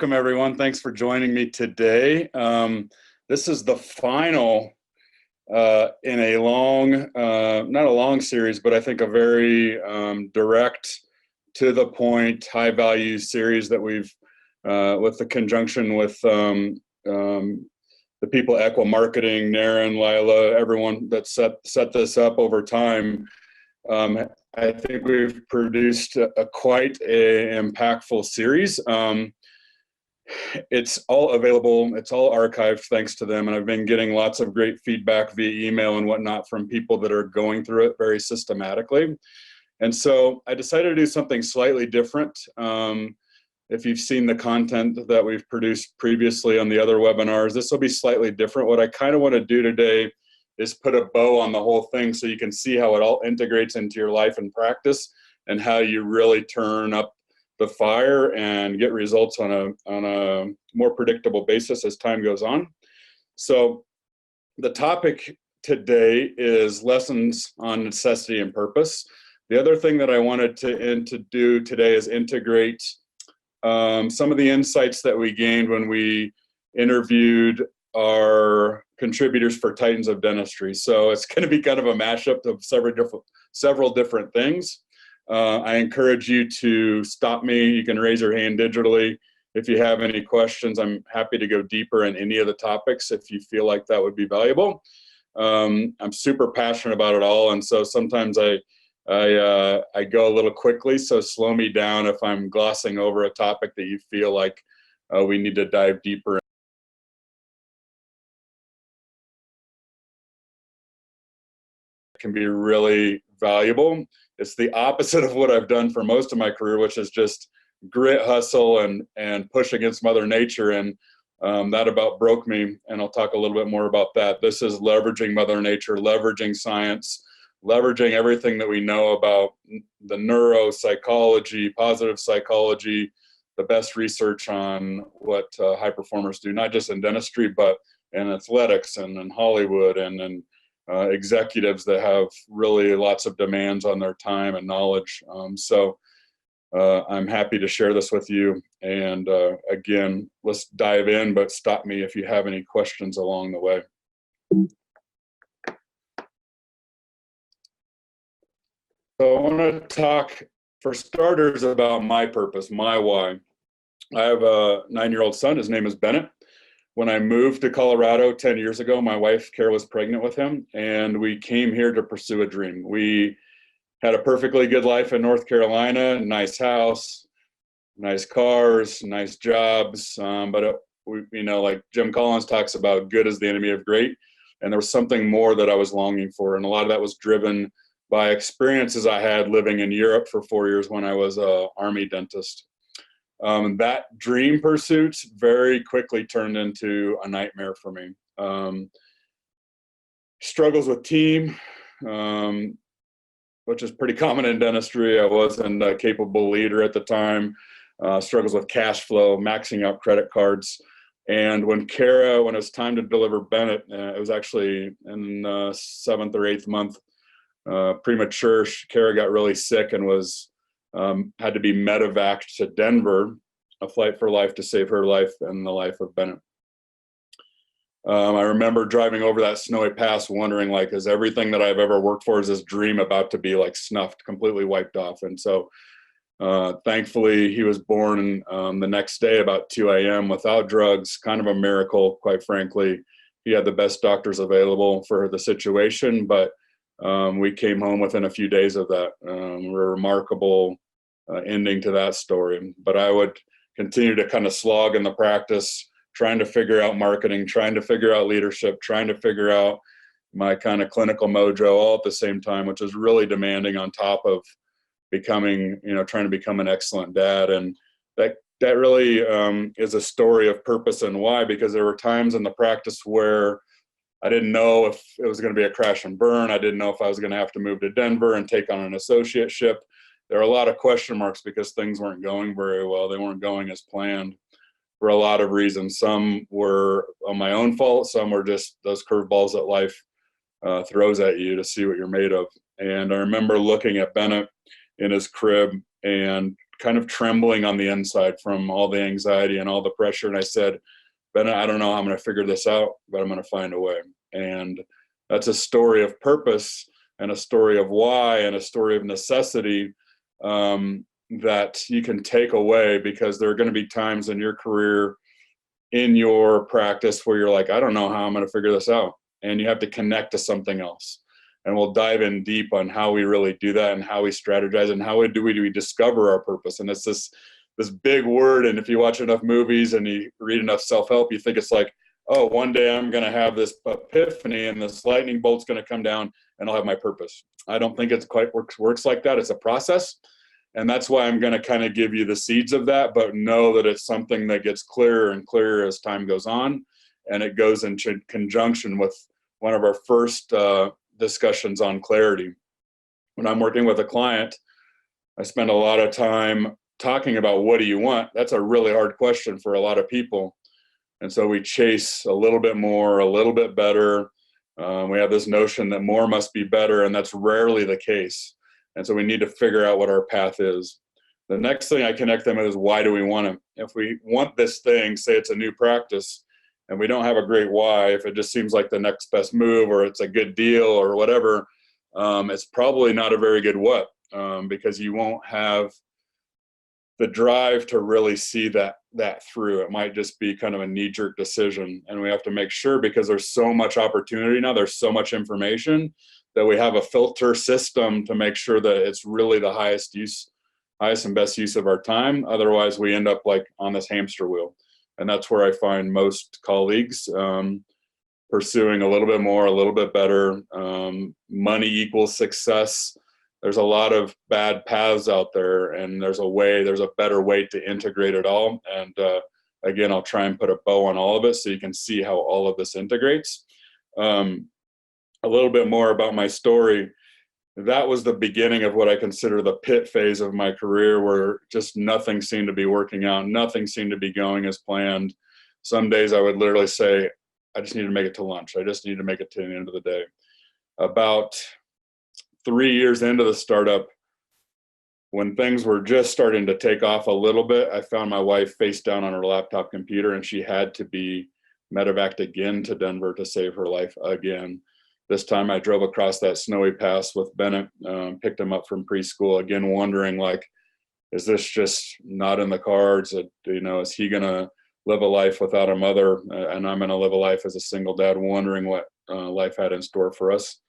welcome everyone. Thanks for joining me today. This is the final in a long, not a long series, but I think a very direct, to the point, high value series that we've, with the conjunction with the people at Equa Marketing, Naren, Lila, everyone that set this up over time. I think we've produced quite an impactful series. It's all available, it's all archived thanks to them, and I've been getting lots of great feedback via email and whatnot from people that are going through it very systematically. And so I decided to do something slightly different. If you've seen the content that we've produced previously on the other webinars, this will be slightly different. What I kind of want to do today is put a bow on the whole thing so you can see how it all integrates into your life and practice, and how you really turn up the fire and get results on a more predictable basis as time goes on. So the topic today is lessons on necessity and purpose. The other thing that I wanted to do today is integrate some of the insights that we gained when we interviewed our contributors for Titans of Dentistry. So it's going to be kind of a mashup of several different things. I encourage you to stop me. You can raise your hand digitally if you have any questions. I'm happy to go deeper in any of the topics if you feel like that would be valuable. I'm super passionate about it all, and so sometimes I go a little quickly, so slow me down if I'm glossing over a topic that you feel like we need to dive deeper in. Can be really valuable. It's the opposite of what I've done for most of my career, which is just grit, hustle, and push against Mother Nature, and that about broke me, and I'll talk a little bit more about that. This is leveraging Mother Nature, leveraging science, leveraging everything that we know about the neuropsychology, positive psychology, the best research on what high performers do, not just in dentistry, but in athletics and in Hollywood and in executives that have really lots of demands on their time and knowledge. So I'm happy to share this with you. And again, let's dive in, but stop me if you have any questions along the way. So I want to talk, for starters, about my purpose, my why. I have a 9-year-old son. His name is Bennett. When I moved to Colorado 10 years ago, my wife, Kara, was pregnant with him, and we came here to pursue a dream. We had a perfectly good life in North Carolina, nice house, nice cars, nice jobs, but like Jim Collins talks about, good is the enemy of great, and there was something more that I was longing for, and a lot of that was driven by experiences I had living in Europe for 4 years when I was an Army dentist. That dream pursuit very quickly turned into a nightmare for me. Struggles with team, which is pretty common in dentistry. I wasn't a capable leader at the time. Struggles with cash flow, maxing out credit cards. And when it was time to deliver Bennett, it was actually in the 7th or 8th month, premature. Kara got really sick and was had to be medevaced to Denver, a flight for life to save her life and the life of Bennett. I remember driving over that snowy pass wondering, like, is everything that I've ever worked for, is this dream about to be like snuffed, completely wiped off? And so thankfully he was born the next day about 2 a.m. without drugs, kind of a miracle, quite frankly. He had the best doctors available for the situation, but we came home within a few days of that. A remarkable ending to that story. But I would continue to kind of slog in the practice, trying to figure out marketing, trying to figure out leadership, trying to figure out my kind of clinical mojo all at the same time, which is really demanding on top of becoming, trying to become an excellent dad. And that really is a story of purpose and why, because there were times in the practice where I didn't know if it was going to be a crash and burn. I didn't know if I was going to have to move to Denver and take on an associateship. There are a lot of question marks because things weren't going very well. They weren't going as planned for a lot of reasons. Some were on my own fault. Some were just those curveballs that life throws at you to see what you're made of. And I remember looking at Bennett in his crib and kind of trembling on the inside from all the anxiety and all the pressure. And I said, Bennett, I don't know how I'm going to figure this out, but I'm going to find a way. And that's a story of purpose and a story of why and a story of necessity that you can take away, because there are going to be times in your career, in your practice, where you're like, I don't know how I'm going to figure this out. And you have to connect to something else. And we'll dive in deep on how we really do that and how we strategize and how do we discover our purpose. And it's this big word. And if you watch enough movies and you read enough self-help, you think it's like, oh, one day I'm going to have this epiphany and this lightning bolt's going to come down and I'll have my purpose. I don't think it quite works like that. It's a process. And that's why I'm going to kind of give you the seeds of that, but know that it's something that gets clearer and clearer as time goes on. And it goes in conjunction with one of our first discussions on clarity. When I'm working with a client, I spend a lot of time talking about, what do you want? That's a really hard question for a lot of people. And so we chase a little bit more, a little bit better. We have this notion that more must be better, and that's rarely the case. And so we need to figure out what our path is. The next thing I connect them with is, why do we want it? If we want this thing, say it's a new practice, and we don't have a great why, if it just seems like the next best move or it's a good deal or whatever, it's probably not a very good what, because you won't have the drive to really see that through. It might just be kind of a knee-jerk decision. And we have to make sure, because there's so much opportunity now, there's so much information, that we have a filter system to make sure that it's really the highest and best use of our time. Otherwise, we end up like on this hamster wheel. And that's where I find most colleagues pursuing a little bit more, a little bit better. Money equals success. There's a lot of bad paths out there, and there's a better way to integrate it all. And again, I'll try and put a bow on all of it so you can see how all of this integrates. A little bit more about my story. That was the beginning of what I consider the pit phase of my career, where just nothing seemed to be working out. Nothing seemed to be going as planned. Some days I would literally say, I just need to make it to lunch. I just need to make it to the end of the day. About 3 years into the startup, when things were just starting to take off a little bit, I found my wife face down on her laptop computer, and she had to be medevaced again to Denver to save her life again. This time I drove across that snowy pass with Bennett, picked him up from preschool, again wondering, like, is this just not in the cards? Is he going to live a life without a mother, and I'm going to live a life as a single dad, wondering what life had in store for us.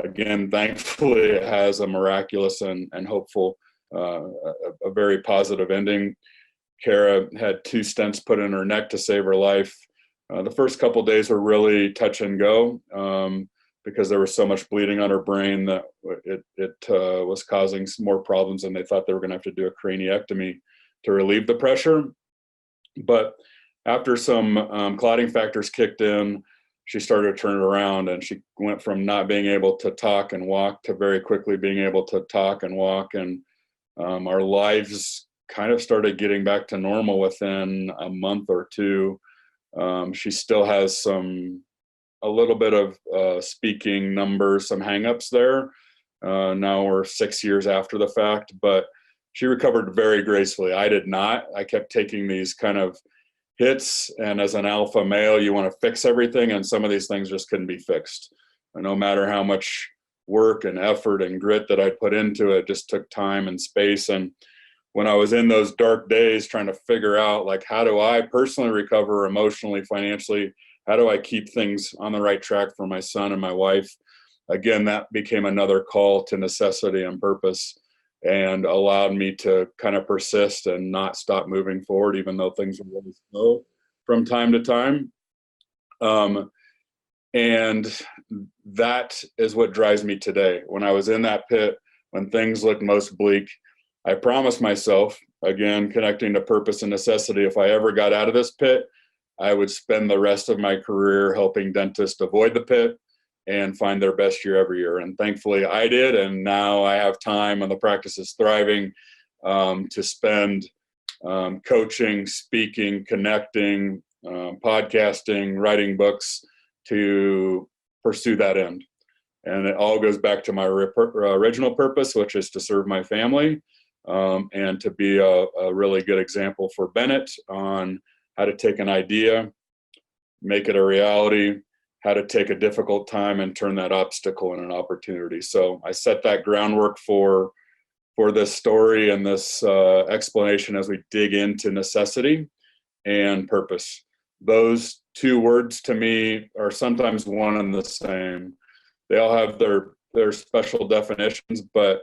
Again, thankfully, it has a miraculous and hopeful, a very positive ending. Kara had 2 stents put in her neck to save her life. The first couple of days were really touch and go, because there was so much bleeding on her brain that it was causing some more problems, and they thought they were going to have to do a craniectomy to relieve the pressure. But after some clotting factors kicked in, she started to turn it around, and she went from not being able to talk and walk to very quickly being able to talk and walk. And our lives kind of started getting back to normal within a month or two. She still has a little bit of speaking numbers, some hangups there. Now we're 6 years after the fact, but she recovered very gracefully. I did not. I kept taking these kind of hits, and as an alpha male, you want to fix everything, and some of these things just couldn't be fixed. And no matter how much work and effort and grit that I put into it, just took time and space. And when I was in those dark days trying to figure out, like, how do I personally recover emotionally, financially? How do I keep things on the right track for my son and my wife? Again, that became another call to necessity and purpose, and allowed me to kind of persist and not stop moving forward, even though things were really slow from time to time. And that is what drives me today. When I was in that pit, when things looked most bleak, I promised myself, again, connecting to purpose and necessity, if I ever got out of this pit, I would spend the rest of my career helping dentists avoid the pit and find their best year every year. And thankfully I did. And now I have time, and the practice is thriving, to spend coaching, speaking, connecting, podcasting, writing books to pursue that end. And it all goes back to my original purpose, which is to serve my family. and to be a really good example for Bennett on how to take an idea, make it a reality, how to take a difficult time and turn that obstacle into an opportunity. So I set that groundwork for this story and this explanation as we dig into necessity and purpose. Those two words to me are sometimes one and the same. They all have their special definitions, but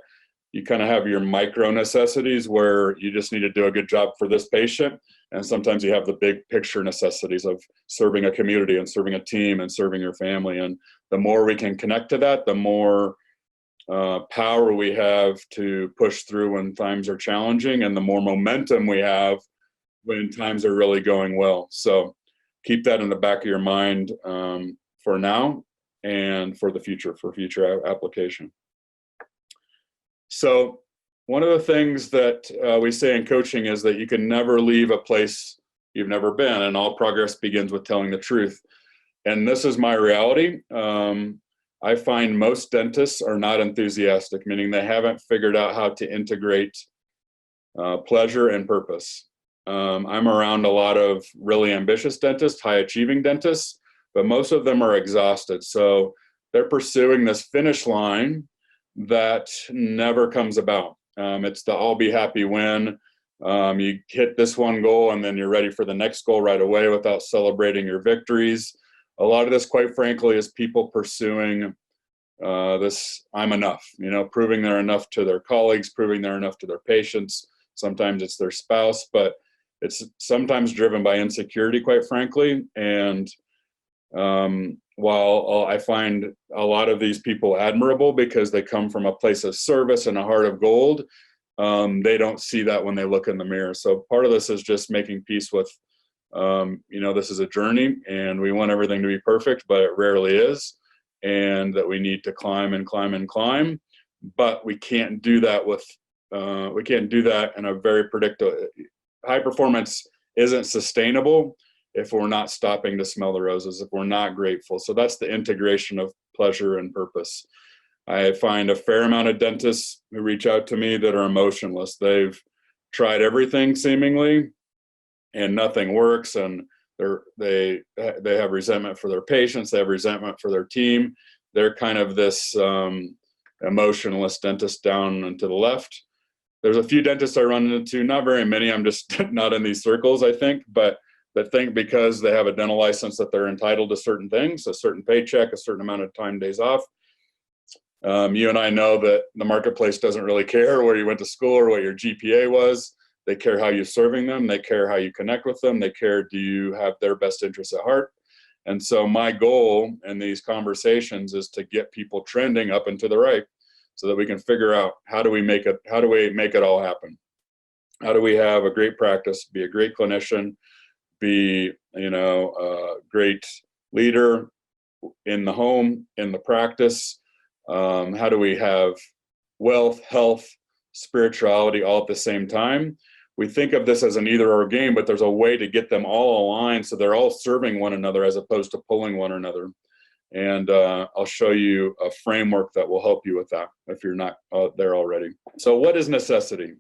you kind of have your micro necessities where you just need to do a good job for this patient. And sometimes you have the big picture necessities of serving a community and serving a team and serving your family. And the more we can connect to that, the more power we have to push through when times are challenging, and the more momentum we have when times are really going well. So keep that in the back of your mind for now and for the future, for future application. So one of the things that we say in coaching is that you can never leave a place you've never been, and all progress begins with telling the truth. And this is my reality. I find most dentists are not enthusiastic, meaning they haven't figured out how to integrate pleasure and purpose. I'm around a lot of really ambitious dentists, high achieving dentists, but most of them are exhausted. So they're pursuing this finish line that never comes about. It's the I'll be happy when you hit this one goal and then you're ready for the next goal right away without celebrating your victories. A lot of this, quite frankly, is people pursuing this I'm enough, proving they're enough to their colleagues, proving they're enough to their patients. Sometimes it's their spouse, but it's sometimes driven by insecurity, quite frankly. And while I find a lot of these people admirable because they come from a place of service and a heart of gold, they don't see that when they look in the mirror. So part of this is just making peace with, this is a journey and we want everything to be perfect, but it rarely is. And that we need to climb and climb and climb, but we can't do that in a very predictable. High performance isn't sustainable if we're not stopping to smell the roses, if we're not grateful. So that's the integration of pleasure and purpose. I find a fair amount of dentists who reach out to me that are emotionless. They've tried everything seemingly and nothing works, and they have resentment for their patients, they have resentment for their team. They're kind of this emotionless dentist down and to the left. There's a few dentists I run into, not very many, I'm just not in these circles, I think, but that think because they have a dental license that they're entitled to certain things, a certain paycheck, a certain amount of time, days off. You and I know that the marketplace doesn't really care where you went to school or what your GPA was. They care how you're serving them. They care how you connect with them. They care, do you have their best interests at heart? And so my goal in these conversations is to get people trending up and to the right so that we can figure out how do we make it all happen? How do we have a great practice, be a great clinician, be a great leader in the home, in the practice? How do we have wealth, health, spirituality all at the same time? We think of this as an either or game, but there's a way to get them all aligned so they're all serving one another as opposed to pulling one another. And I'll show you a framework that will help you with that if you're not there already. So what is necessity?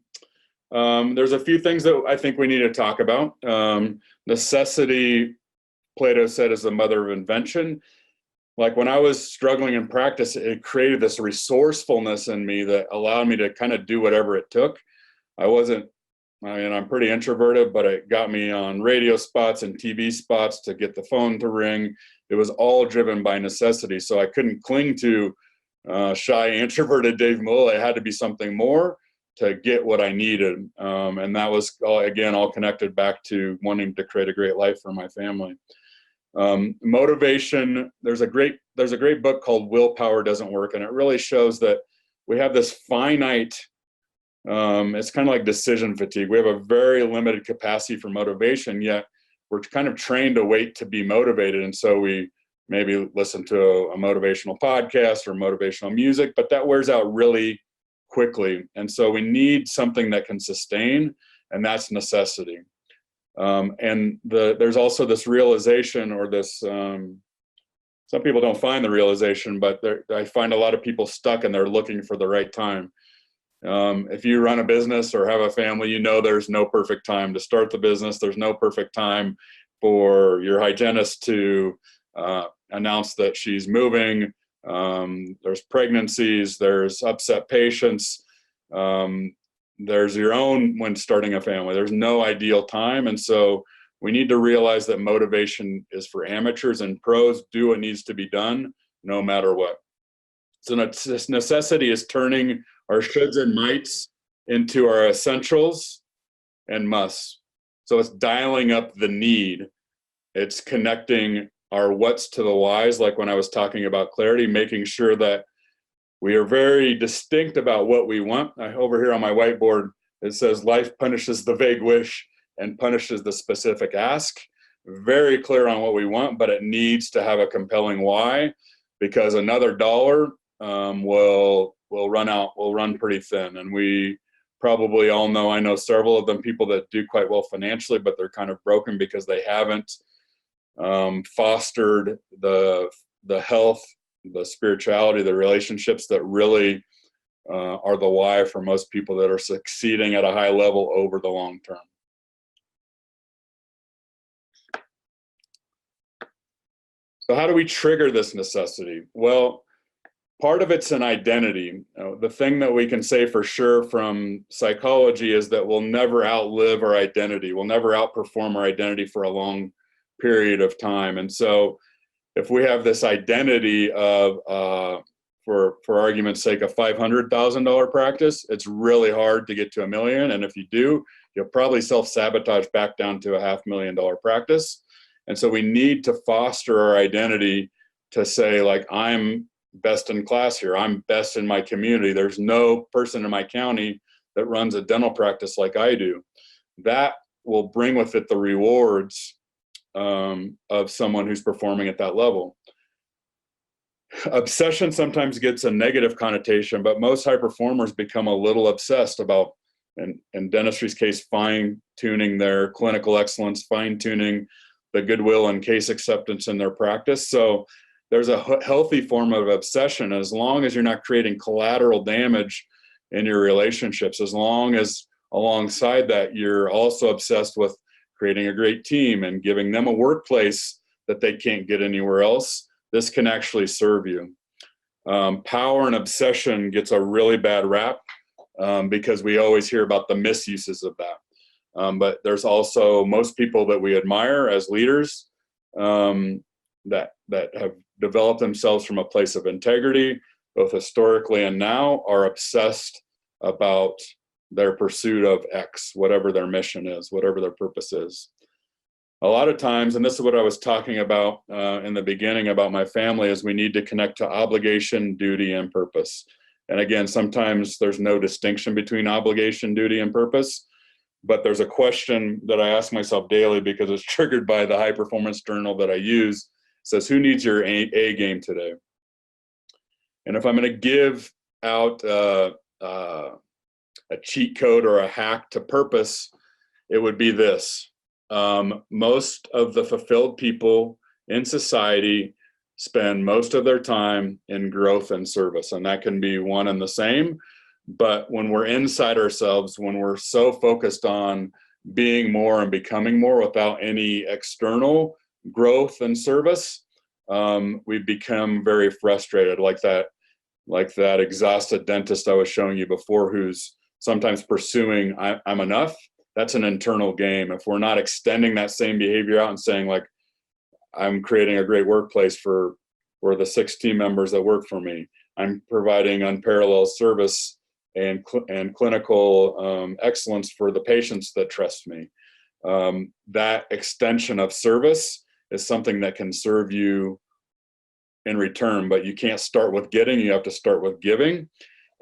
There's a few things that I think we need to talk about. Necessity, Plato said, is the mother of invention. Like when I was struggling in practice, it created this resourcefulness in me that allowed me to kind of do whatever it took. I'm pretty introverted, but it got me on radio spots and TV spots to get the phone to ring. It was all driven by necessity. So I couldn't cling to shy, introverted Dave Maloley. It had to be something more to get what I needed. And that was, all connected back to wanting to create a great life for my family. Motivation, there's a great book called Willpower Doesn't Work, and it really shows that we have this finite, it's kind of like decision fatigue. We have a very limited capacity for motivation, yet we're kind of trained to wait to be motivated. And so we maybe listen to a motivational podcast or motivational music, but that wears out really quickly. And so we need something that can sustain, and that's necessity. There's also this realization, or this, some people don't find the realization, but I find a lot of people stuck and they're looking for the right time. If you run a business or have a family, you know there's no perfect time to start the business. There's no perfect time for your hygienist to announce that she's moving. There's pregnancies, there's upset patients. There's your own when starting a family. There's no ideal time. And so we need to realize that motivation is for amateurs, and pros do what needs to be done no matter what. So this necessity is turning our shoulds and mights into our essentials and musts. So it's dialing up the need. It's connecting our what's to the whys, like when I was talking about clarity, making sure that we are very distinct about what we want. Over here on my whiteboard, it says life punishes the vague wish and punishes the specific ask. Very clear on what we want, but it needs to have a compelling why, because another dollar will run out, will run pretty thin. And we probably all know, I know several of them, people that do quite well financially, but they're kind of broken because they haven't fostered the health, the spirituality, the relationships that really are the why for most people that are succeeding at a high level over the long term. So how do we trigger this necessity? Well, part of it's an identity. The thing that we can say for sure from psychology is that we'll never outlive our identity. We'll never outperform our identity for a long period of time. And so if we have this identity of, for argument's sake, a $500,000 practice, it's really hard to get to $1 million. And if you do, you'll probably self-sabotage back down to a $500,000 practice. And so we need to foster our identity to say, like, I'm best in class here. I'm best in my community. There's no person in my county that runs a dental practice like I do. That will bring with it the rewards of someone who's performing at that level. Obsession sometimes gets a negative connotation, but most high performers become a little obsessed about, in dentistry's case, fine-tuning their clinical excellence, fine-tuning the goodwill and case acceptance in their practice. So there's a healthy form of obsession, as long as you're not creating collateral damage in your relationships, as long as alongside that you're also obsessed with creating a great team and giving them a workplace that they can't get anywhere else. This can actually serve you. Power and obsession gets a really bad rap because we always hear about the misuses of that. But there's also most people that we admire as leaders that have developed themselves from a place of integrity, both historically and now, are obsessed about their pursuit of X, whatever their mission is, whatever their purpose is. A lot of times, and this is what I was talking about in the beginning about my family, is we need to connect to obligation, duty, and purpose. And again, sometimes there's no distinction between obligation, duty, and purpose, but there's a question that I ask myself daily because it's triggered by the high performance journal that I use. It says, who needs your A game today? And if I'm going to give out a cheat code or a hack to purpose, it would be this. Most of the fulfilled people in society spend most of their time in growth and service, and that can be one and the same. But when we're inside ourselves, when we're so focused on being more and becoming more without any external growth and service, we become very frustrated, like that exhausted dentist I was showing you before, who's sometimes pursuing I'm enough. That's an internal game. If we're not extending that same behavior out and saying, like, I'm creating a great workplace for the 6 team members that work for me, I'm providing unparalleled service and clinical excellence for the patients that trust me. That extension of service is something that can serve you in return, but you can't start with getting, you have to start with giving.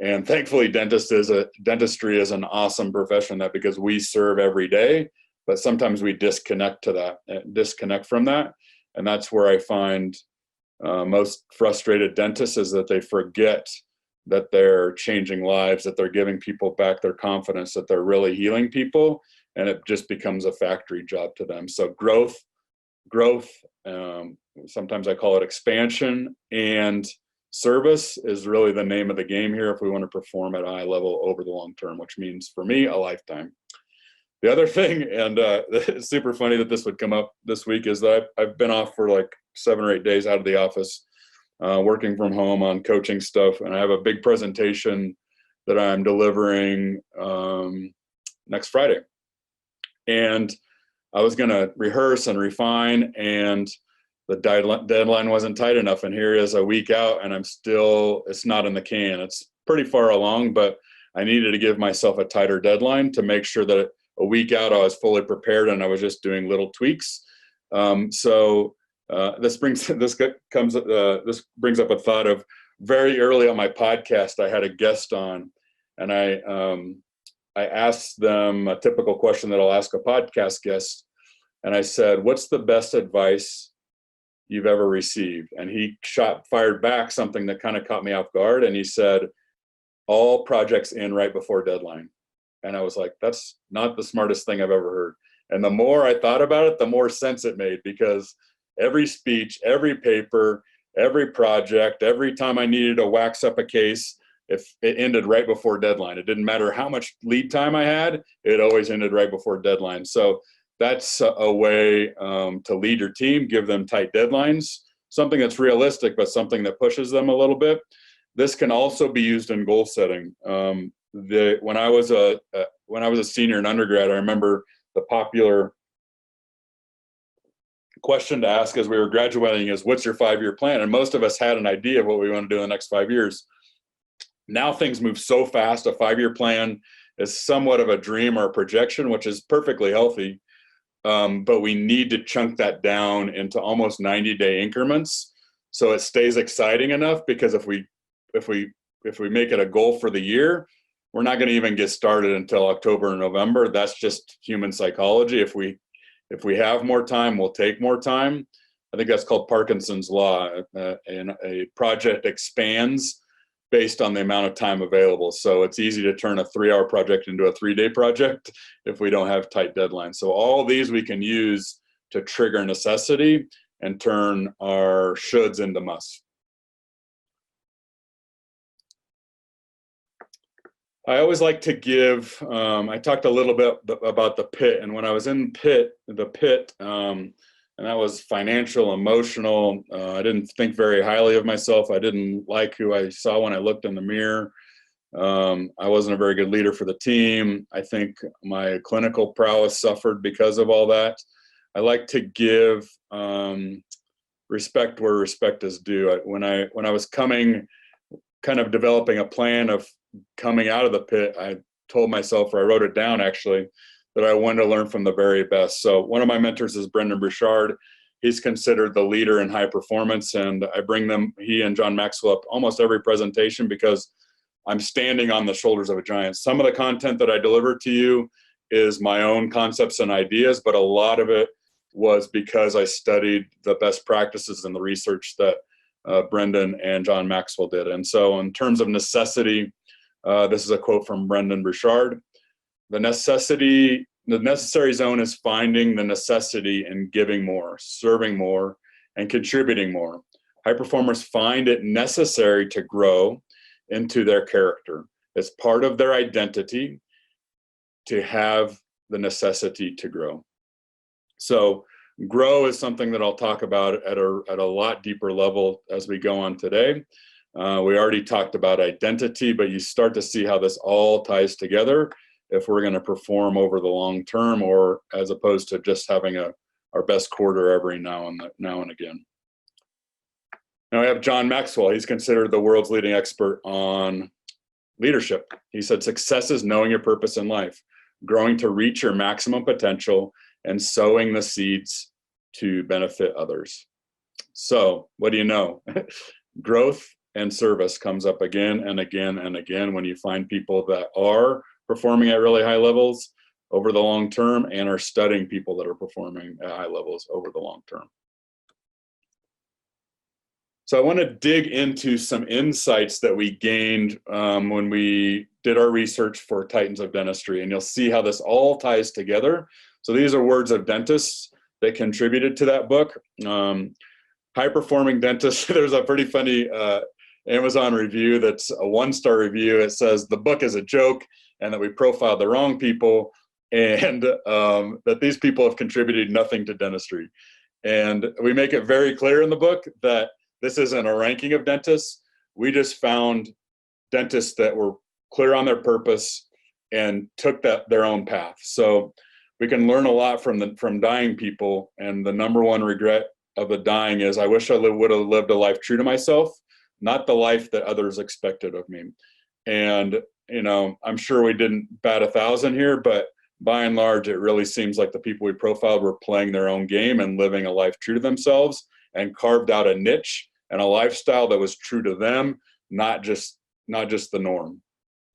And thankfully, dentistry is an awesome profession, that because we serve every day, but sometimes we disconnect from that. And that's where I find most frustrated dentists, is that they forget that they're changing lives, that they're giving people back their confidence, that they're really healing people, and it just becomes a factory job to them. So growth, sometimes I call it expansion, and Service is really the name of the game here if we want to perform at a high level over the long term, which means for me, a lifetime. The other thing, and it's super funny that this would come up this week, is that I've been off for like 7 or 8 days out of the office, working from home on coaching stuff. And I have a big presentation that I'm delivering next Friday. And I was going to rehearse and refine, and the deadline wasn't tight enough. And here it is a week out, and it's not in the can. It's pretty far along, but I needed to give myself a tighter deadline to make sure that a week out I was fully prepared and I was just doing little tweaks. This brings up a thought of very early on my podcast. I had a guest on, and I asked them a typical question that I'll ask a podcast guest. And I said, what's the best advice you've ever received? And he fired back something that kind of caught me off guard. And he said, all projects in right before deadline. And I was like, that's not the smartest thing I've ever heard. And the more I thought about it, the more sense it made, because every speech, every paper, every project, every time I needed to wax up a case, if it ended right before deadline. It didn't matter how much lead time I had, it always ended right before deadline. So that's a way to lead your team, give them tight deadlines, something that's realistic, but something that pushes them a little bit. This can also be used in goal setting. When I was a senior in undergrad, I remember the popular question to ask as we were graduating is, what's your 5-year plan? And most of us had an idea of what we want to do in the next 5 years. Now things move so fast. A 5-year plan is somewhat of a dream or a projection, which is perfectly healthy. But we need to chunk that down into almost 90-day increments so it stays exciting enough, because if we make it a goal for the year, we're not going to even get started until October or November. That's just human psychology. If we have more time, we'll take more time. I think that's called Parkinson's law. And a project expands based on the amount of time available. So it's easy to turn a 3-hour project into a 3-day project if we don't have tight deadlines. So all these we can use to trigger necessity and turn our shoulds into musts. I always like to give, I talked a little bit about the pit, and when I was in the pit, and that was financial, emotional. I didn't think very highly of myself. I didn't like who I saw when I looked in the mirror. I wasn't a very good leader for the team. I think my clinical prowess suffered because of all that. I like to give respect where respect is due. When I was kind of developing a plan of coming out of the pit, I told myself, or I wrote it down actually, that I wanted to learn from the very best. So one of my mentors is Brendon Burchard. He's considered the leader in high performance, and I bring he and John Maxwell up almost every presentation because I'm standing on the shoulders of a giant. Some of the content that I deliver to you is my own concepts and ideas, but a lot of it was because I studied the best practices and the research that Brendon and John Maxwell did. And so in terms of necessity, this is a quote from Brendon Burchard. The necessary zone is finding the necessity in giving more, serving more, and contributing more. High performers find it necessary to grow into their character. It's part of their identity to have the necessity to grow. So grow is something that I'll talk about at a lot deeper level as we go on today. We already talked about identity, but you start to see how this all ties together if we're going to perform over the long term, or as opposed to just having our best quarter every now and again. Now we have John Maxwell. He's considered the world's leading expert on leadership. He said, success is knowing your purpose in life, growing to reach your maximum potential, and sowing the seeds to benefit others. So what do you know? Growth and service comes up again and again and again when you find people that are performing at really high levels over the long term and are studying people that are performing at high levels over the long term. So I want to dig into some insights that we gained when we did our research for Titans of Dentistry, and you'll see how this all ties together. So these are words of dentists that contributed to that book. High performing dentists, there's a pretty funny Amazon review that's a 1-star review. It says the book is a joke and that we profiled the wrong people, and that these people have contributed nothing to dentistry. And we make it very clear in the book that this isn't a ranking of dentists. We just found dentists that were clear on their purpose and took their own path. So we can learn a lot from dying people. And the number one regret of the dying is, I wish I would have lived a life true to myself, not the life that others expected of me. And, I'm sure we didn't bat 1,000 here, but by and large, it really seems like the people we profiled were playing their own game and living a life true to themselves, and carved out a niche and a lifestyle that was true to them, not just the norm.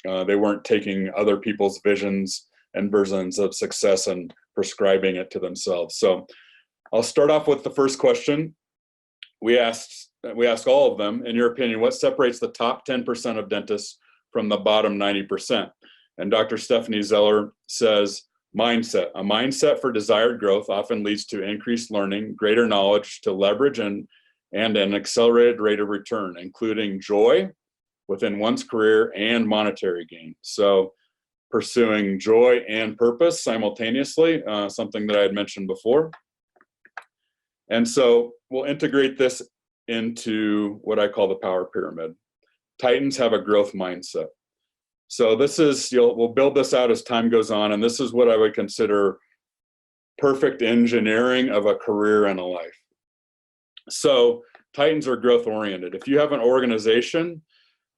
They weren't taking other people's visions and versions of success and prescribing it to themselves. So I'll start off with the first question. We asked all of them, in your opinion, what separates the top 10% of dentists from the bottom 90%? And Dr. Stephanie Zeller says, mindset. A mindset for desired growth often leads to increased learning, greater knowledge to leverage, and an accelerated rate of return, including joy within one's career and monetary gain. So pursuing joy and purpose simultaneously, something that I had mentioned before. And so we'll integrate this into what I call the power pyramid. Titans have a growth mindset. So this is, we'll build this out as time goes on, and this is what I would consider perfect engineering of a career and a life. So Titans are growth oriented. If you have an organization,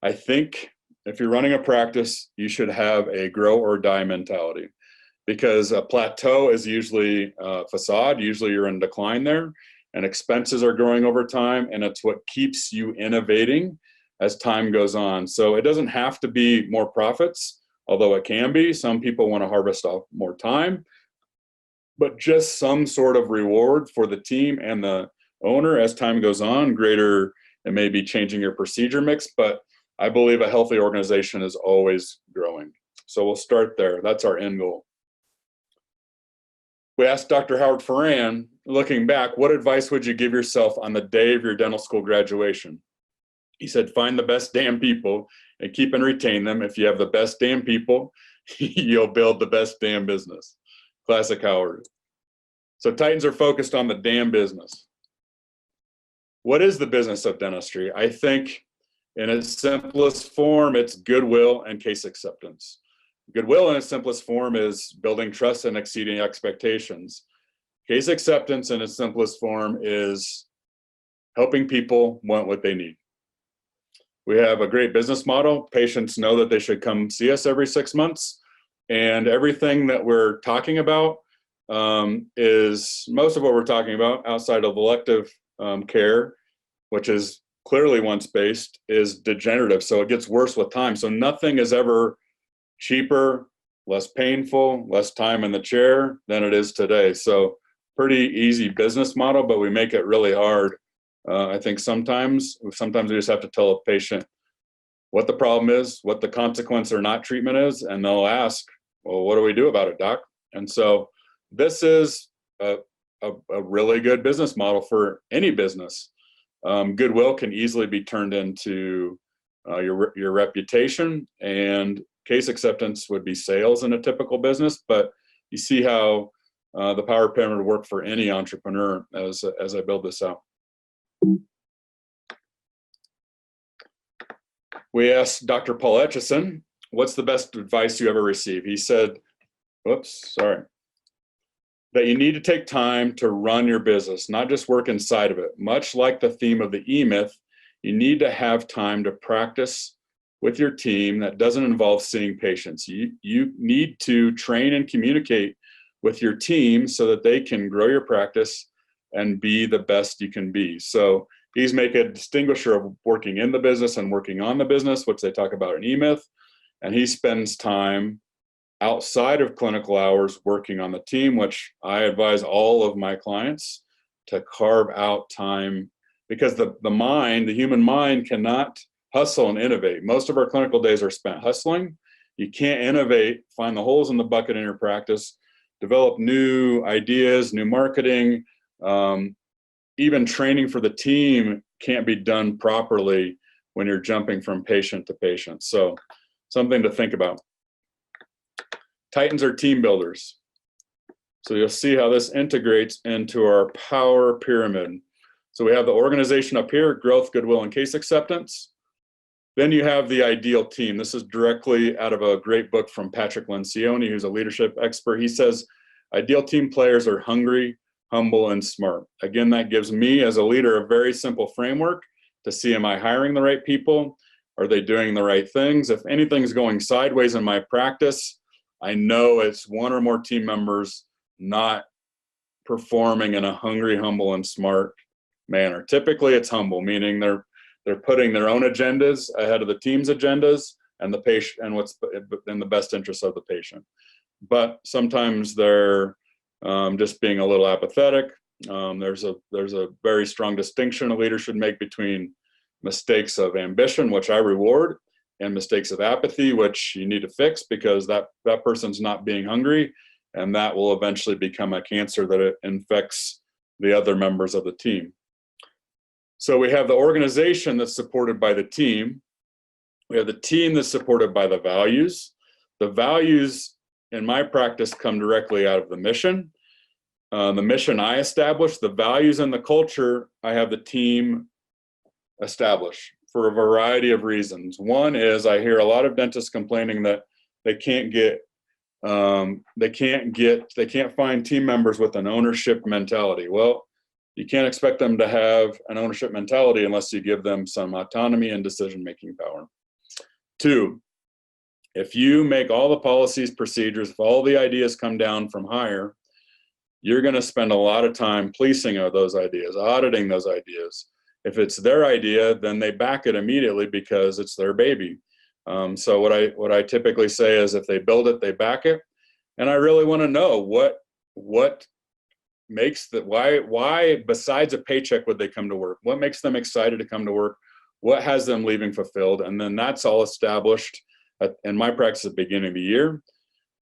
I think if you're running a practice, you should have a grow or die mentality, because a plateau is usually a facade. Usually you're in decline there, and expenses are growing over time, and it's what keeps you innovating as time goes on. So it doesn't have to be more profits, although it can be. Some people want to harvest off more time, but just some sort of reward for the team and the owner as time goes on. Greater, it may be changing your procedure mix, but I believe a healthy organization is always growing. So we'll start there. That's our end goal. We asked Dr. Howard Ferran, looking back, what advice would you give yourself on the day of your dental school graduation? He said, find the best damn people and keep and retain them. If you have the best damn people, you'll build the best damn business. Classic Howard. So Titans are focused on the damn business. What is the business of dentistry? I think in its simplest form, it's goodwill and case acceptance. Goodwill in its simplest form is building trust and exceeding expectations. Case acceptance in its simplest form is helping people want what they need. We have a great business model. Patients know that they should come see us every 6 months. And everything that we're talking about is most of what we're talking about outside of elective care, which is clearly once-based, is degenerative. So it gets worse with time. So nothing is ever cheaper, less painful, less time in the chair than it is today. So pretty easy business model, but we make it really hard. I think sometimes we just have to tell a patient what the problem is, what the consequence or not treatment is, and they'll ask, well, what do we do about it, doc? And so this is a really good business model for any business. Goodwill can easily be turned into your reputation, and case acceptance would be sales in a typical business. But you see how the power pyramid would work for any entrepreneur as I build this out. We asked Dr. Paul Etchison, what's the best advice you ever received? He said, that you need to take time to run your business, not just work inside of it. Much like the theme of the E-Myth, you need to have time to practice with your team that doesn't involve seeing patients. You need to train and communicate with your team so that they can grow your practice and be the best you can be. So he's making a distinguisher of working in the business and working on the business, which they talk about in E-Myth. And he spends time outside of clinical hours working on the team, which I advise all of my clients to carve out time, because the human mind cannot hustle and innovate. Most of our clinical days are spent hustling. You can't innovate, find the holes in the bucket in your practice, develop new ideas, new marketing, even training for the team can't be done properly when you're jumping from patient to patient. So something to think about. Titans are team builders. So you'll see how this integrates into our power pyramid. So we have the organization up here, growth, goodwill, and case acceptance. Then you have the ideal team. This is directly out of a great book from Patrick Lencioni, who's a leadership expert. He says, ideal team players are hungry, humble, and smart. Again, that gives me as a leader a very simple framework to see, am I hiring the right people? Are they doing the right things? If anything's going sideways in my practice, I know it's one or more team members not performing in a hungry, humble, and smart manner. Typically, it's humble, meaning they're putting their own agendas ahead of the team's agendas and the patient and what's in the best interest of the patient. But sometimes they're just being a little apathetic. There's a very strong distinction a leader should make between mistakes of ambition, which I reward, and mistakes of apathy, which you need to fix because that person's not being hungry, and that will eventually become a cancer that it infects the other members of the team. So we have the organization that's supported by the team. We have the team that's supported by the values. The values in my practice come directly out of the mission. The mission I establish, the values and the culture, I have the team establish for a variety of reasons. One is I hear a lot of dentists complaining that they can't find team members with an ownership mentality. Well, you can't expect them to have an ownership mentality unless you give them some autonomy and decision-making power. Two, if you make all the policies, procedures, if all the ideas come down from higher, you're going to spend a lot of time policing those ideas, auditing those ideas. If it's their idea, then they back it immediately because it's their baby. So what I typically say is if they build it, they back it. And I really want to know what makes why besides a paycheck would they come to work? What makes them excited to come to work? What has them leaving fulfilled? And then that's all established in my practice at the beginning of the year.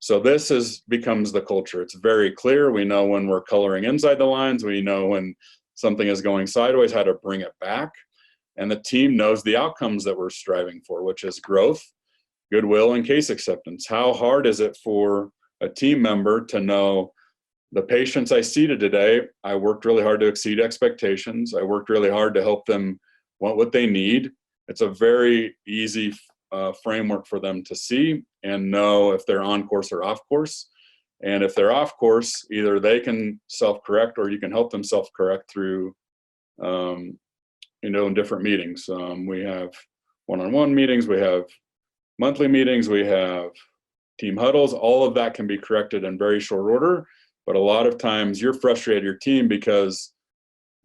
So this becomes the culture. It's very clear. We know when we're coloring inside the lines. We know when something is going sideways, how to bring it back. And the team knows the outcomes that we're striving for, which is growth, goodwill, and case acceptance. How hard is it for a team member to know the patients I seated today, I worked really hard to exceed expectations. I worked really hard to help them want what they need. It's a very easy framework for them to see and know if they're on course or off course. And if they're off course, either they can self-correct or you can help them self-correct through, in different meetings. We have one-on-one meetings, we have monthly meetings, we have team huddles. All of that can be corrected in very short order. But a lot of times you're frustrated at your team because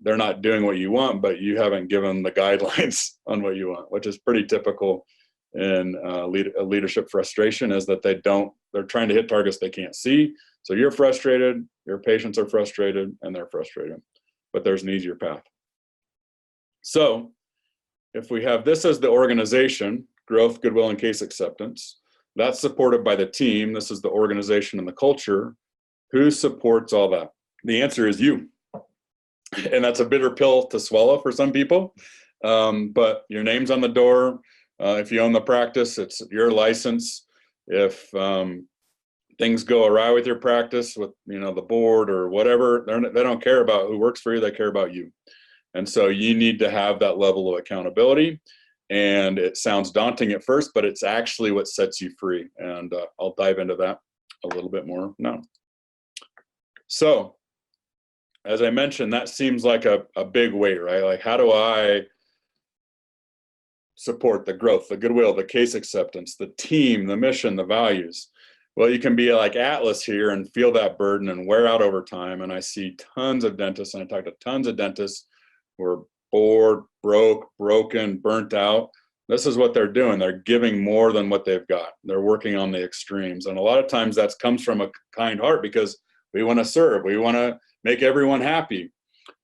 they're not doing what you want, but you haven't given the guidelines on what you want, which is pretty typical in leadership frustration, is that they're trying to hit targets they can't see. So you're frustrated, your patients are frustrated, and they're frustrated, but there's an easier path. So if we have this as the organization, growth, goodwill, and case acceptance, that's supported by the team. This is the organization and the culture. Who supports all that? The answer is you. And that's a bitter pill to swallow for some people. But your name's on the door. If you own the practice, it's your license. If things go awry with your practice, with the board or whatever, they don't care about who works for you. They care about you. And so you need to have that level of accountability. And it sounds daunting at first, but it's actually what sets you free. And I'll dive into that a little bit more now. So, as I mentioned, that seems like a big weight, right? Like, how do I support the growth, the goodwill, the case acceptance, the team, the mission, the values? Well, you can be like Atlas here and feel that burden and wear out over time. And I see tons of dentists, and I talk to tons of dentists who are bored, broken, burnt out. This is what they're doing. They're giving more than what they've got. They're working on the extremes. And a lot of times that comes from a kind heart because we want to serve. We want to make everyone happy.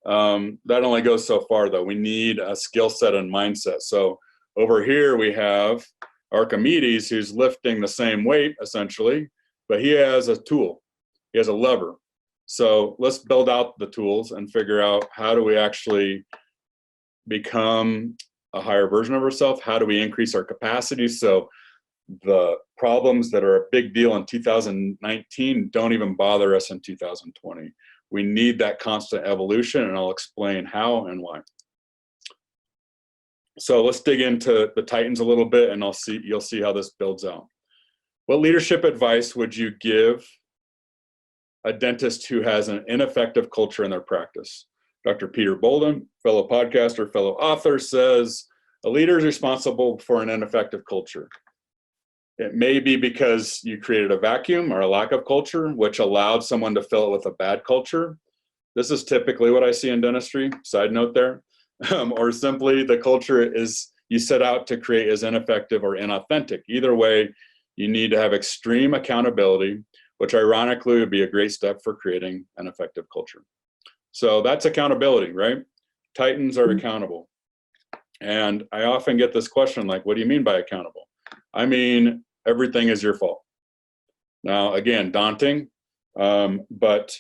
That only goes so far, though. We need a skill set and mindset. So over here we have Archimedes, who's lifting the same weight, essentially, but he has a tool. He has a lever. So let's build out the tools and figure out how do we actually become a higher version of ourselves? How do we increase our capacity so the problems that are a big deal in 2019 don't even bother us in 2020? We need that constant evolution, and I'll explain how and why. So let's dig into the Titans a little bit, and you'll see how this builds out. What leadership advice would you give a dentist who has an ineffective culture in their practice? Dr. Peter Bolden, fellow podcaster, fellow author, says a leader is responsible for an ineffective culture. It may be because you created a vacuum or a lack of culture, which allowed someone to fill it with a bad culture. This is typically what I see in dentistry, side note there. Or simply the culture is you set out to create is ineffective or inauthentic. Either way, you need to have extreme accountability, which ironically would be a great step for creating an effective culture. So that's accountability, right? Titans are accountable. And I often get this question like, what do you mean by accountable? I mean, everything is your fault. Now, again, daunting, but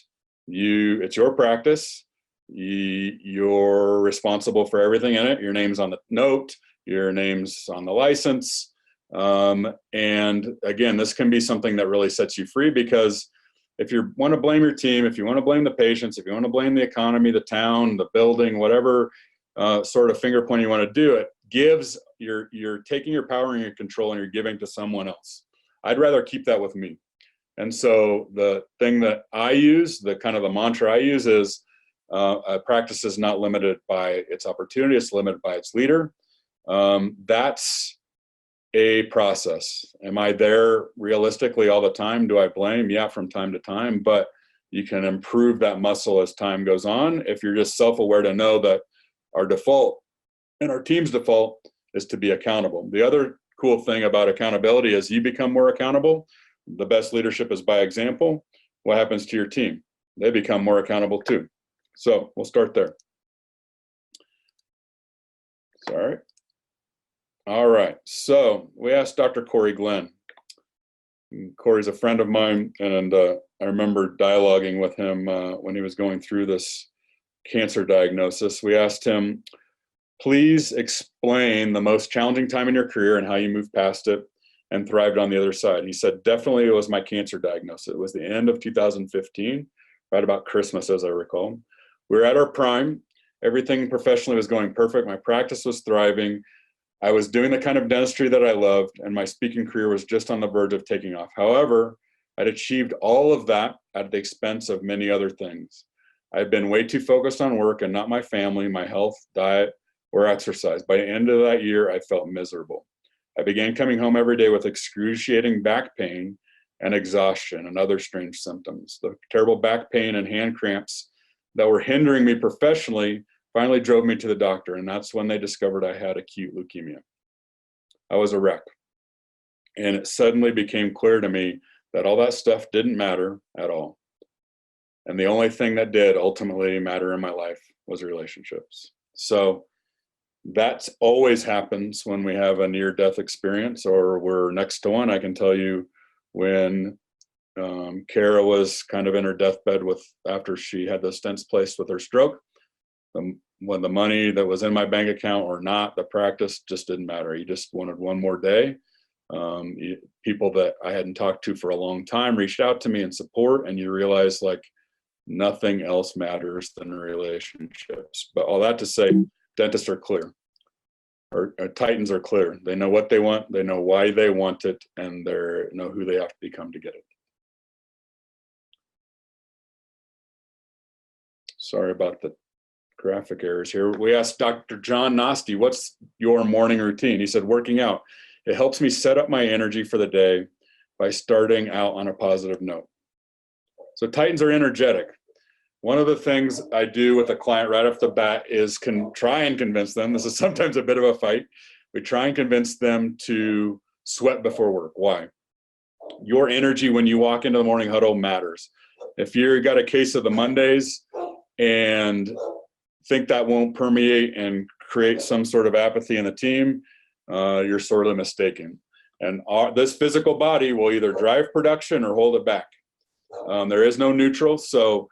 it's your practice. You're responsible for everything in it. Your name's on the note, your name's on the license. And again, this can be something that really sets you free, because if you want to blame your team, if you want to blame the patients, if you want to blame the economy, the town, the building, whatever sort of finger point you want to do, it gives you're taking your power and your control and you're giving to someone else. I'd rather keep that with me. And so the thing that I use, the mantra I use is a practice is not limited by its opportunity, it's limited by its leader. That's a process. Am I there realistically all the time? Do I blame? Yeah, from time to time, but you can improve that muscle as time goes on if you're just self-aware to know that our default and our team's default is to be accountable. The other cool thing about accountability is you become more accountable. The best leadership is by example. What happens to your team? They become more accountable too. So we'll start there. Sorry. All right, so we asked Dr. Corey Glenn. Corey's a friend of mine, and I remember dialoguing with him when he was going through this cancer diagnosis. We asked him, please explain the most challenging time in your career and how you moved past it and thrived on the other side. He said, definitely it was my cancer diagnosis. It was the end of 2015, right about Christmas, as I recall. We were at our prime. Everything professionally was going perfect. My practice was thriving. I was doing the kind of dentistry that I loved, and my speaking career was just on the verge of taking off. However, I'd achieved all of that at the expense of many other things. I'd been way too focused on work and not my family, my health, diet, or exercise. By the end of that year, I felt miserable. I began coming home every day with excruciating back pain and exhaustion and other strange symptoms. The terrible back pain and hand cramps that were hindering me professionally finally drove me to the doctor, and that's when they discovered I had acute leukemia. I was a wreck, and it suddenly became clear to me that all that stuff didn't matter at all. And the only thing that did ultimately matter in my life was relationships. So that always happens when we have a near-death experience or we're next to one. I can tell you when Kara was kind of in her deathbed after she had the stents placed with her stroke, when the money that was in my bank account or not, the practice just didn't matter. You just wanted one more day. People that I hadn't talked to for a long time reached out to me in support, and you realize like nothing else matters than relationships. But all that to say, dentists are clear, or Titans are clear. They know what they want, they know why they want it, and they know who they have to become to get it. Sorry about the graphic errors here. We asked Dr. John Nosti, what's your morning routine? He said, working out. It helps me set up my energy for the day by starting out on a positive note. So Titans are energetic. One of the things I do with a client right off the bat is try and convince them, this is sometimes a bit of a fight, we try and convince them to sweat before work. Why? Your energy when you walk into the morning huddle matters. If you've got a case of the Mondays and think that won't permeate and create some sort of apathy in the team, you're sorely mistaken. And this physical body will either drive production or hold it back. There is no neutral. So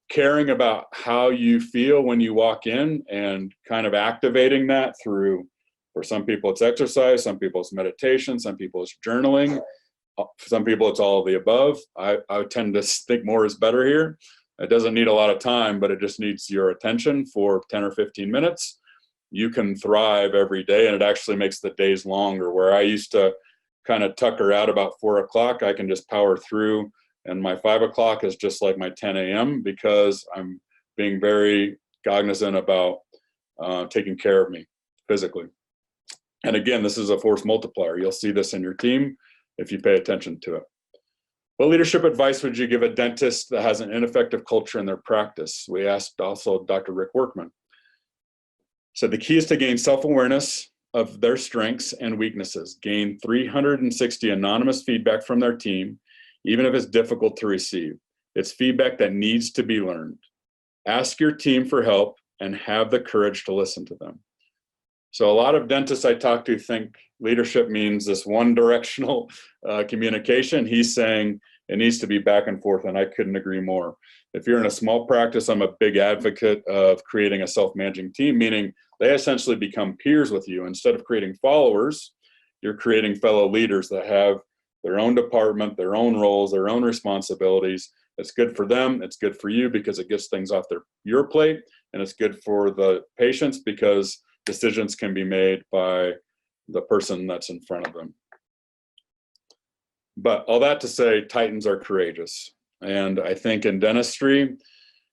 caring about how you feel when you walk in and kind of activating that through, for some people it's exercise, some people it's meditation, some people it's journaling, some people it's all of the above. I tend to think more is better here. It doesn't need a lot of time, but it just needs your attention for 10 or 15 minutes. You can thrive every day, and it actually makes the days longer. Where I used to kind of tucker out about 4 o'clock, I can just power through, and my 5 o'clock is just like my 10 a.m. because I'm being very cognizant about taking care of me physically. And again, this is a force multiplier. You'll see this in your team if you pay attention to it. What leadership advice would you give a dentist that has an ineffective culture in their practice? We asked also Dr. Rick Workman. So the key is to gain self-awareness of their strengths and weaknesses. Gain 360 anonymous feedback from their team, even if it's difficult to receive. It's feedback that needs to be learned. Ask your team for help and have the courage to listen to them. So a lot of dentists I talk to think leadership means this one directional communication. He's saying it needs to be back and forth, and I couldn't agree more. If you're in a small practice, I'm a big advocate of creating a self-managing team, meaning they essentially become peers with you. Instead of creating followers, you're creating fellow leaders that have their own department, their own roles, their own responsibilities. It's good for them, it's good for you because it gets things off your plate, and it's good for the patients because decisions can be made by the person that's in front of them. But all that to say, Titans are courageous. And I think in dentistry,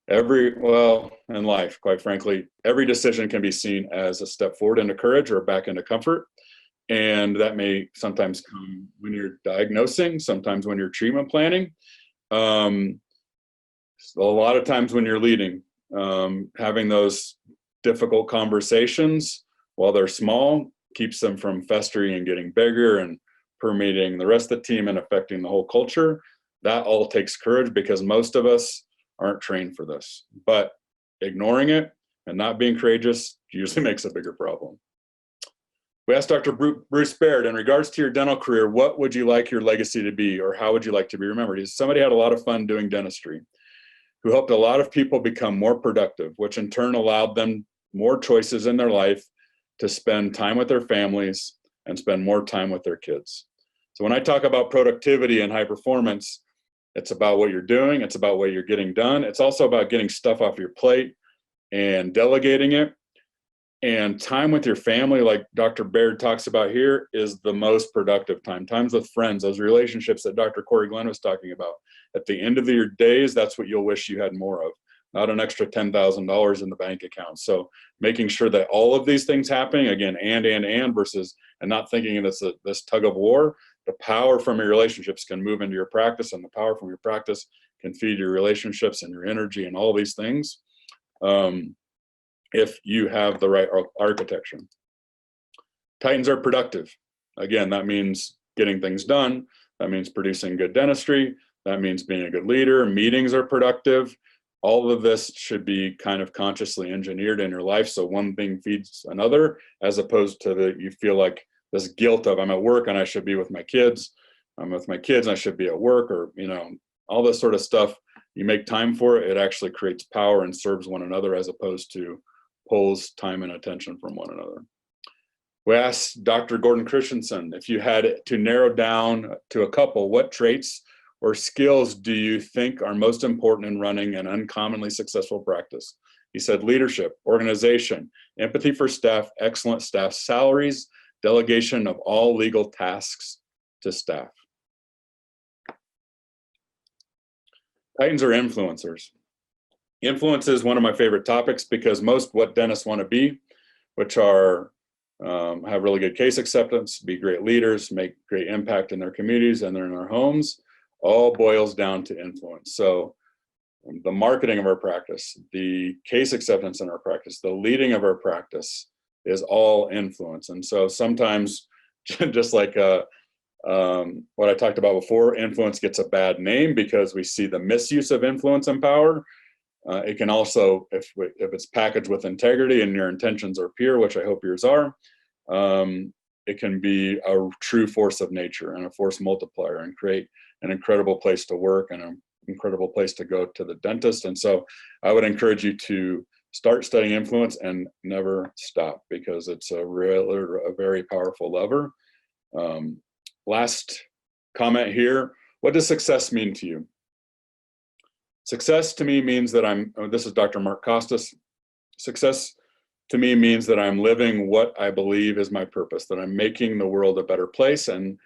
in life, quite frankly, every decision can be seen as a step forward into courage or back into comfort. And that may sometimes come when you're diagnosing, sometimes when you're treatment planning. A lot of times when you're leading, having those difficult conversations, while they're small, keeps them from festering and getting bigger and permeating the rest of the team and affecting the whole culture. That all takes courage because most of us aren't trained for this. But ignoring it and not being courageous usually makes a bigger problem. We asked Dr. Bruce Baird, in regards to your dental career, what would you like your legacy to be, or how would you like to be remembered? He's somebody who had a lot of fun doing dentistry, who helped a lot of people become more productive, which in turn allowed them more choices in their life to spend time with their families and spend more time with their kids. So when I talk about productivity and high performance, it's about what you're doing, it's about what you're getting done. It's also about getting stuff off your plate and delegating it. And time with your family, like Dr. Baird talks about here, is the most productive time. Times with friends, those relationships that Dr. Corey Glenn was talking about. At the end of your days, that's what you'll wish you had more of, not an extra $10,000 in the bank account. So making sure that all of these things happening, again, and versus, and not thinking it's this tug of war. The power from your relationships can move into your practice, and the power from your practice can feed your relationships and your energy and all these things. If you have the right architecture. Titans are productive. Again, that means getting things done. That means producing good dentistry. That means being a good leader. Meetings are productive. All of this should be kind of consciously engineered in your life. So one thing feeds another, as opposed to you feel like this guilt of I'm at work and I should be with my kids. I'm with my kids and I should be at work, or, all this sort of stuff. You make time for it. It actually creates power and serves one another, as opposed to pulls time and attention from one another. We asked Dr. Gordon Christensen, if you had to narrow down to a couple, what traits or skills do you think are most important in running an uncommonly successful practice? He said leadership, organization, empathy for staff, excellent staff salaries, delegation of all legal tasks to staff. Titans are influencers. Influence is one of my favorite topics because most what dentists want to be, which are have really good case acceptance, be great leaders, make great impact in their communities and in their homes, all boils down to influence. So the marketing of our practice, the case acceptance in our practice, the leading of our practice is all influence. And so sometimes, just like what I talked about before, influence gets a bad name because we see the misuse of influence and power. It can also, if it's packaged with integrity and your intentions are pure, which I hope yours are, it can be a true force of nature and a force multiplier and create an incredible place to work and a incredible place to go to the dentist. And so I would encourage you to start studying influence and never stop, because it's a very powerful lever. Last comment here. What does success mean to you? Success to me means that this is Dr. Mark Costas. Success to me means that I'm living what I believe is my purpose, that I'm making the world a better place, and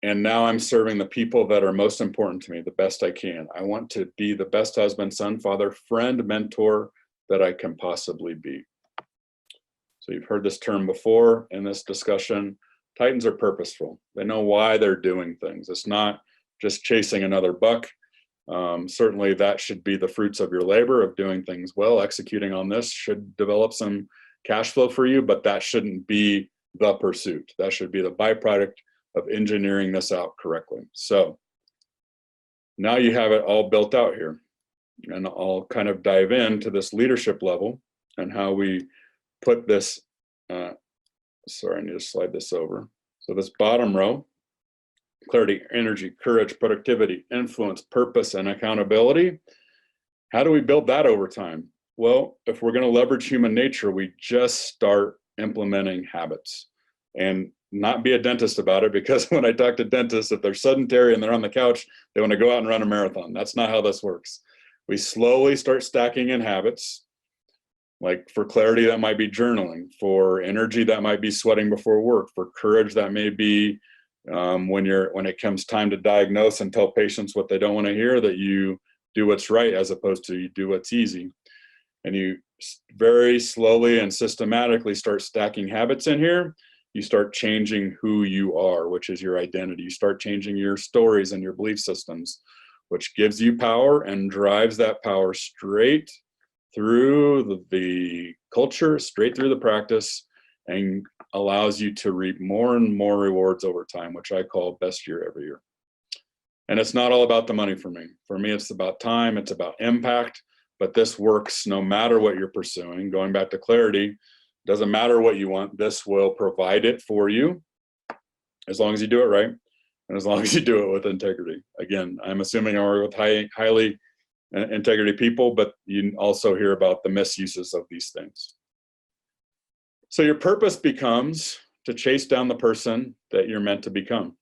now I'm serving the people that are most important to me the best I can. I want to be the best husband, son, father, friend, mentor that I can possibly be. So you've heard this term before in this discussion. Titans are purposeful. They know why they're doing things. It's not just chasing another buck. Certainly that should be the fruits of your labor of doing things well. Executing on this should develop some cash flow for you, but that shouldn't be the pursuit. That should be the byproduct of engineering this out correctly. So now you have it all built out here, and I'll kind of dive into this leadership level and how we put this, sorry, I need to slide this over. So this bottom row, clarity, energy, courage, productivity, influence, purpose, and accountability. How do we build that over time? Well, if we're going to leverage human nature, we just start implementing habits, and not be a dentist about it, because when I talk to dentists, if they're sedentary and they're on the couch, they want to go out and run a marathon. That's not how this works. We slowly start stacking in habits. Like for clarity, that might be journaling. For energy, that might be sweating before work. For courage, that may be when it comes time to diagnose and tell patients what they don't want to hear, that you do what's right as opposed to you do what's easy. And you very slowly and systematically start stacking habits in here. You start changing who you are, which is your identity. You start changing your stories and your belief systems, which gives you power and drives that power straight through the culture, straight through the practice, and allows you to reap more and more rewards over time, which I call best year every year. And it's not all about the money for me. For me, it's about time, it's about impact, but this works no matter what you're pursuing. Going back to clarity, doesn't matter what you want, this will provide it for you, as long as you do it right, and as long as you do it with integrity. Again, I'm assuming I work with highly integrity people, but you also hear about the misuses of these things. So your purpose becomes to chase down the person that you're meant to become.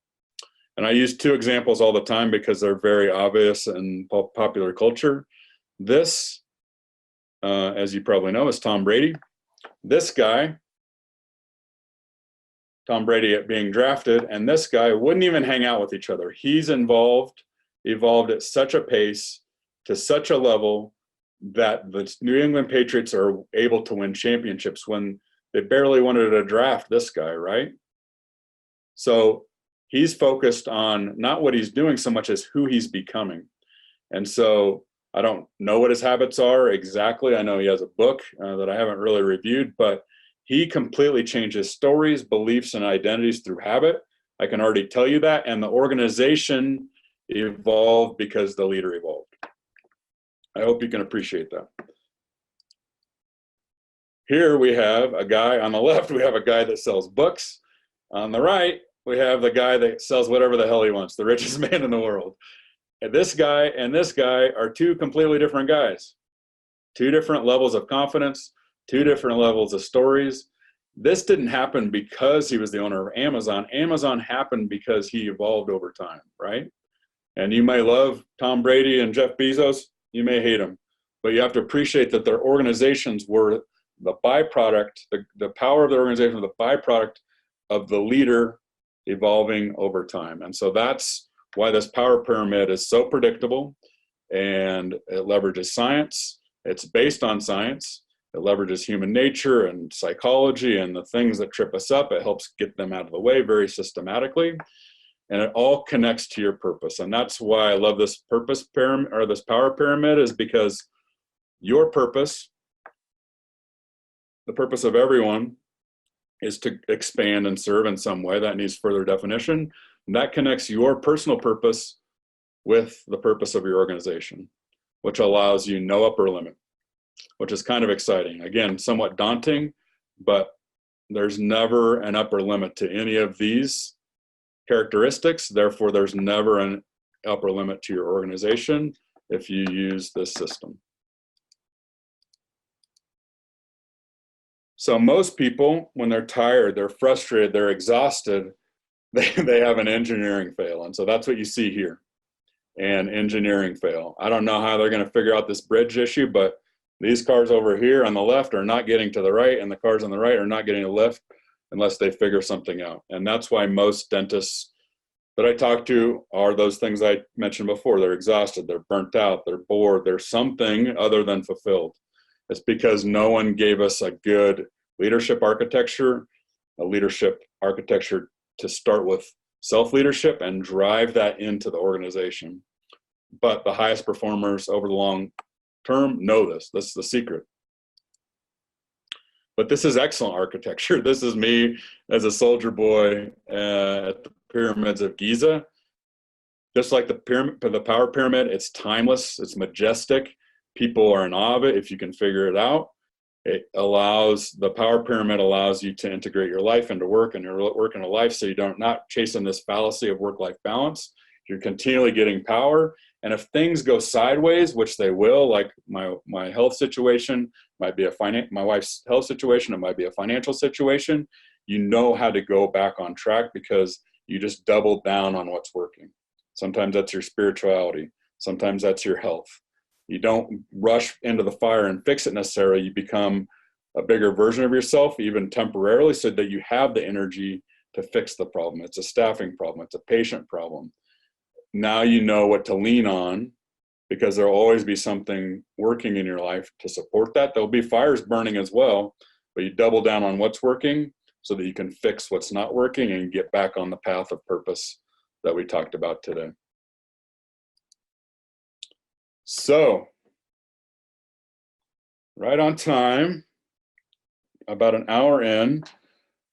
And I use two examples all the time because they're very obvious in popular culture. This, as you probably know, is Tom Brady. This guy, Tom Brady being drafted, and this guy wouldn't even hang out with each other. He's evolved at such a pace, to such a level, that the New England Patriots are able to win championships when they barely wanted to draft this guy, right? So he's focused on not what he's doing so much as who he's becoming. And so I don't know what his habits are exactly. I know he has a book that I haven't really reviewed, but he completely changed his stories, beliefs, and identities through habit. I can already tell you that. And the organization evolved because the leader evolved. I hope you can appreciate that. Here we have a guy on the left, we have a guy that sells books. On the right, we have the guy that sells whatever the hell he wants, the richest man in the world. And this guy are two completely different guys. Two different levels of confidence, two different levels of stories. This didn't happen because he was the owner of Amazon. Amazon happened because he evolved over time, right? And you may love Tom Brady and Jeff Bezos, you may hate them, but you have to appreciate that their organizations were the byproduct, the power of the organization was the byproduct of the leader evolving over time. And so that's why this power pyramid is so predictable, and it leverages science. It's based on science. It leverages human nature and psychology and the things that trip us up. It helps get them out of the way very systematically. And it all connects to your purpose. And that's why I love this purpose pyramid, or this power pyramid, is because your purpose, the purpose of everyone, is to expand and serve in some way. That needs further definition. And that connects your personal purpose with the purpose of your organization, which allows you no upper limit, which is kind of exciting. Again, somewhat daunting, but there's never an upper limit to any of these characteristics. Therefore, there's never upper limit to your organization if you use this system. So most people, when they're tired, they're frustrated, they're exhausted, they have an engineering fail. And so that's what you see here, an engineering fail. I don't know how they're going to figure out this bridge issue, but these cars over here on the left are not getting to the right, and the cars on the right are not getting a lift unless they figure something out. And that's why most dentists that I talk to are those things I mentioned before. They're exhausted, they're burnt out, they're bored, there's something other than fulfilled. It's because no one gave us a good leadership architecture, to start with self-leadership and drive that into the organization. But the highest performers over the long term know this. This is the secret. But this is excellent architecture. This is me as a soldier boy at the pyramids of Giza. Just like the power pyramid, it's timeless, it's majestic. People are in awe of it if you can figure it out. The power pyramid allows you to integrate your life into work and your work into life, so you don't not chasing this fallacy of work-life balance. You're continually getting power. And if things go sideways, which they will, like my health situation might be my wife's health situation, it might be a financial situation, you know how to go back on track because you just double down on what's working. Sometimes that's your spirituality. Sometimes that's your health. You don't rush into the fire and fix it necessarily. You become a bigger version of yourself, even temporarily, so that you have the energy to fix the problem. It's a staffing problem. It's a patient problem. Now you know what to lean on because there'll always be something working in your life to support that. There'll be fires burning as well, but you double down on what's working so that you can fix what's not working and get back on the path of purpose that we talked about today. So, right on time, about an hour in.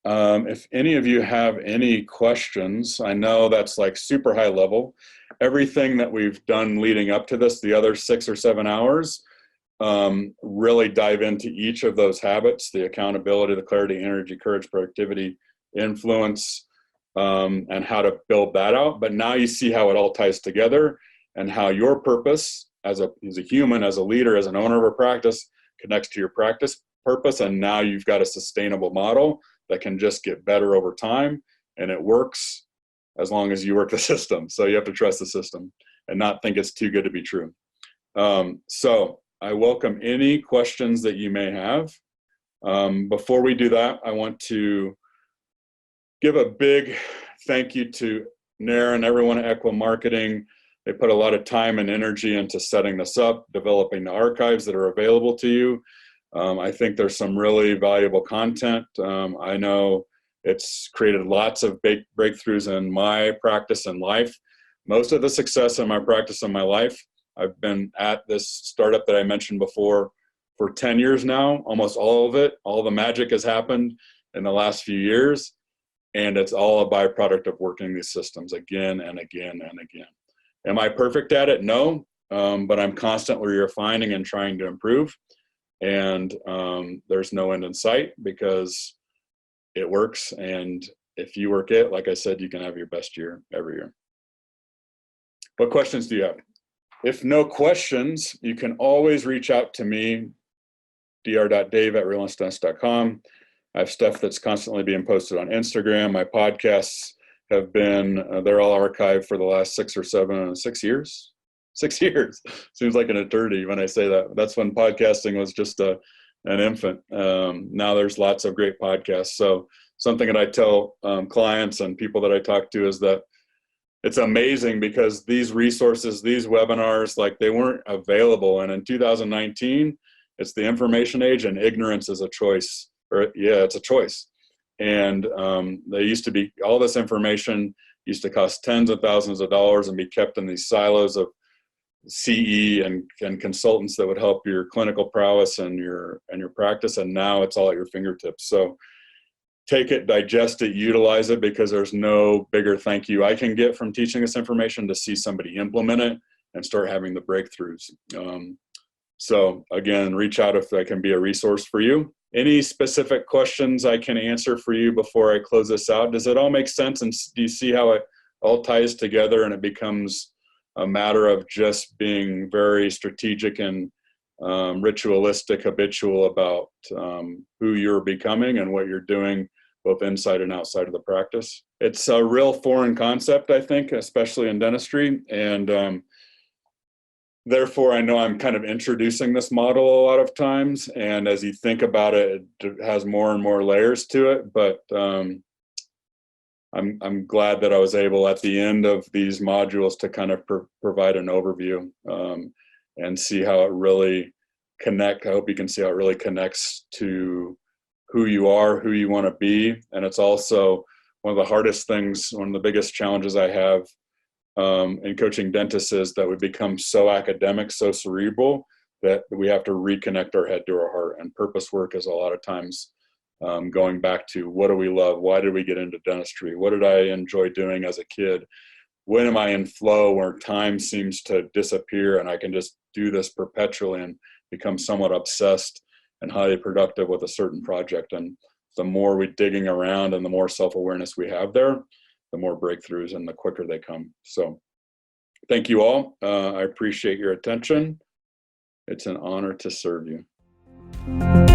If any of you have any questions, I know that's like super high level. Everything that we've done leading up to this, the other 6 or 7 hours, really dive into each of those habits, the accountability, the clarity, energy, courage, productivity, influence, and how to build that out. But now you see how it all ties together and how your purpose as a human, as a leader, as an owner of a practice connects to your practice purpose. And now you've got a sustainable model that can just get better over time, and it works as long as you work the system. So you have to trust the system and not think it's too good to be true. So I welcome any questions that you may have. Before we do that, I want to give a big thank you to Nair and everyone at Equa Marketing. They put a lot of time and energy into setting this up, developing the archives that are available to you. I think there's some really valuable content. I know it's created lots of breakthroughs in my practice and life. Most of the success in my practice and my life, I've been at this startup that I mentioned before for 10 years now. Almost all of it, all the magic has happened in the last few years. And it's all a byproduct of working these systems again and again and again. Am I perfect at it? No, but I'm constantly refining and trying to improve. And there's no end in sight because it works. And if you work it, like I said, you can have your best year every year. What questions do you have? If no questions, you can always reach out to me, dr.dave@relentlessdentist.com. I have stuff that's constantly being posted on Instagram. My podcasts have been, they're all archived for the last 6 years. 6 years. Seems like an eternity when I say that. That's when podcasting was just an infant. Now there's lots of great podcasts. So something that I tell clients and people that I talk to is that it's amazing because these resources, these webinars, like they weren't available. And in 2019, it's the information age and ignorance is a choice. It's a choice. And they used to be, all this information used to cost tens of thousands of dollars and be kept in these silos of CE and consultants that would help your clinical prowess and your practice. And now it's all at your fingertips. So take it, digest it, utilize it, because there's no bigger thank you I can get from teaching this information to see somebody implement it and start having the breakthroughs. So again, reach out if I can be a resource for you. Any specific questions I can answer for you before I close this out? Does it all make sense? And do you see how it all ties together and it becomes a matter of just being very strategic and ritualistic, habitual about who you're becoming and what you're doing, both inside and outside of the practice. It's a real foreign concept, I think, especially in dentistry. And therefore, I know I'm kind of introducing this model a lot of times. And as you think about it, it has more and more layers to it. But I'm glad that I was able at the end of these modules to kind of provide an overview and see how it really I hope you can see how it really connects to who you are, who you want to be. And it's also one of the hardest things, one of the biggest challenges I have in coaching dentists is that we become so academic, so cerebral, that we have to reconnect our head to our heart. And purpose work is a lot of times going back to, what do we love? Why did we get into dentistry? What did I enjoy doing as a kid? When am I in flow where time seems to disappear and I can just do this perpetually and become somewhat obsessed and highly productive with a certain project? And the more we digging around and the more self-awareness we have there, the more breakthroughs and the quicker they come. So thank you all. I appreciate your attention. It's an honor to serve you.